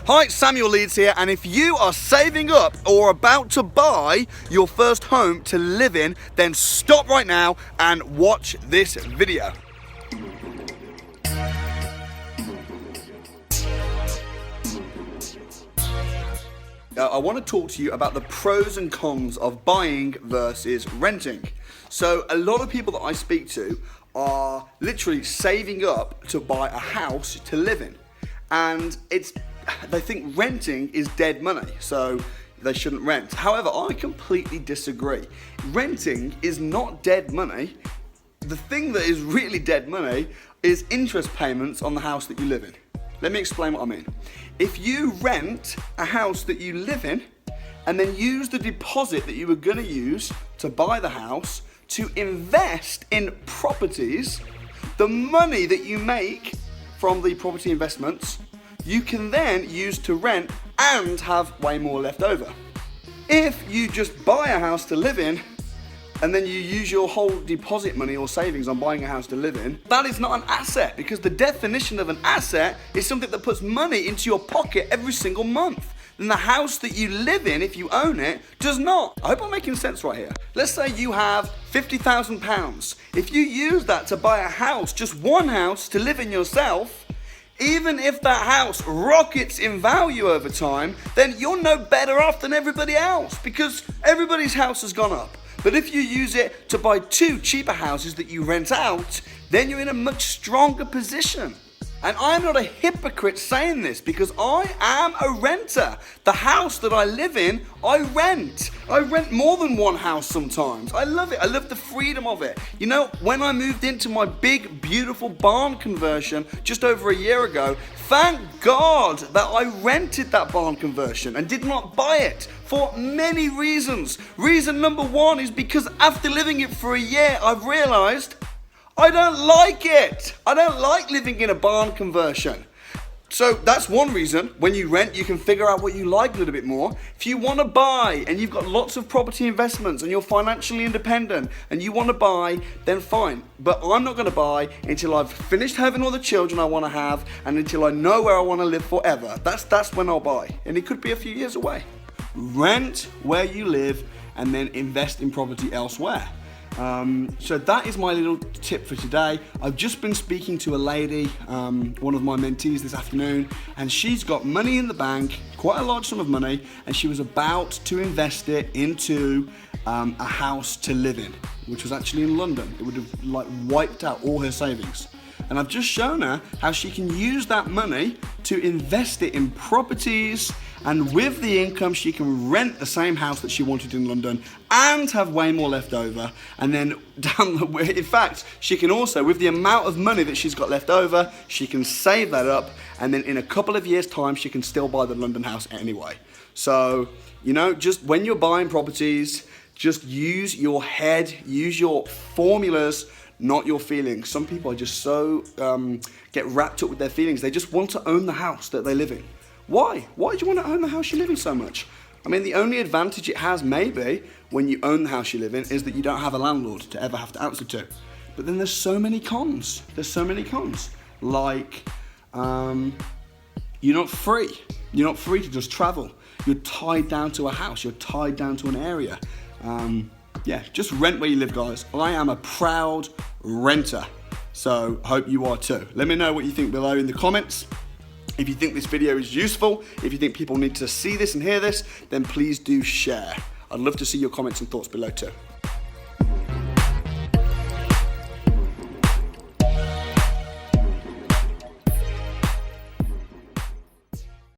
Hi, Samuel Leeds here, and if you are saving up or about to buy your first home to live in, then stop right now and watch this video. I want to talk to you about the pros and cons of buying versus renting. So a lot of people that I speak to are literally saving up to buy a house to live in, and they think renting is dead money, so they shouldn't rent. However, I completely disagree. Renting is not dead money. The thing that is really dead money is interest payments on the house that you live in. Let me explain what I mean. If you rent a house that you live in and then use the deposit that you were going to use to buy the house to invest in properties, the money that you make from the property investments, you can then use to rent and have way more left over. If you just buy a house to live in and then you use your whole deposit money or savings on buying a house to live in, that is not an asset, because the definition of an asset is something that puts money into your pocket every single month. And the house that you live in, if you own it, does not. I hope I'm making sense right here. Let's say you have £50,000. If you use that to buy a house, just one house to live in yourself, even if that house rockets in value over time, then you're no better off than everybody else, because everybody's house has gone up. But if you use it to buy two cheaper houses that you rent out, then you're in a much stronger position. And I'm not a hypocrite saying this, because I am a renter. The house that I live in, I rent. I rent more than one house sometimes. I love it. I love the freedom of it. You know, when I moved into my big, beautiful barn conversion just over a year ago, thank God that I rented that barn conversion and did not buy it for many reasons. Reason number one is because after living it for a year, I've realized I don't like it. I don't like living in a barn conversion. So that's one reason. When you rent, you can figure out what you like a little bit more. If you want to buy and you've got lots of property investments and you're financially independent and you want to buy, then fine. But I'm not going to buy until I've finished having all the children I want to have and until I know where I want to live forever. That's when I'll buy. And it could be a few years away. Rent where you live and then invest in property elsewhere. So that is my little tip for today. I've just been speaking to a lady, one of my mentees this afternoon, and she's got money in the bank, quite a large sum of money, and she was about to invest it into a house to live in, which was actually in London. It would have wiped out all her savings. And I've just shown her how she can use that money to invest it in properties, and with the income she can rent the same house that she wanted in London and have way more left over. And then down the way, in fact, she can also, with the amount of money that she's got left over, she can save that up, and then in a couple of years' time she can still buy the London house anyway. So, you know, just when you're buying properties, just use your head, use your formulas, not your feelings. Some people are just so get wrapped up with their feelings. They just want to own the house that they live in. Why? Why do you want to own the house you live in so much? I mean, the only advantage it has maybe when you own the house you live in is that you don't have a landlord to ever have to answer to. But then there's so many cons. There's so many cons. Like, you're not free. You're not free to just travel. You're tied down to a house. You're tied down to an area. Yeah, just rent where you live, guys. I am a proud renter, so hope you are too. Let me know what you think below in the comments. If you think this video is useful, if you think people need to see this and hear this, then please do share. I'd love to see your comments and thoughts below too.